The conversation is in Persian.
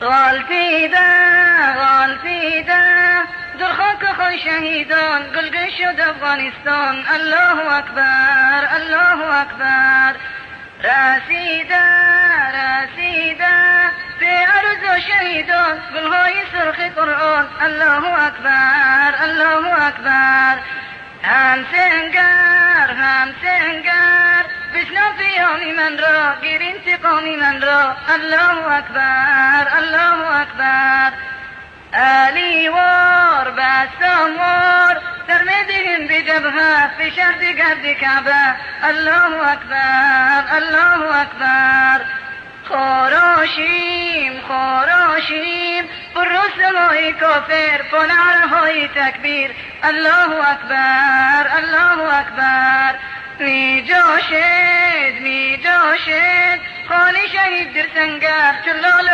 غالتیده در خاک خوی شهیدان گلگون شد افغانستان. الله اکبر الله اکبر. رسیده به عرض شهیدان گلهای سرخ قرآن. الله اکبر الله اکبر. هم سنگر بشنو پیامی من را، گیر انتقامی من را. الله اکبر الله اکبر. علی وار بستانوار در میدین به جبهه فشار گرد کعبه. الله اکبر الله اکبر. خوراشیم پر رسمای کافر پناههای تکبیر. الله اکبر الله اکبر. می جاشد خانه شهید در سنگر چلال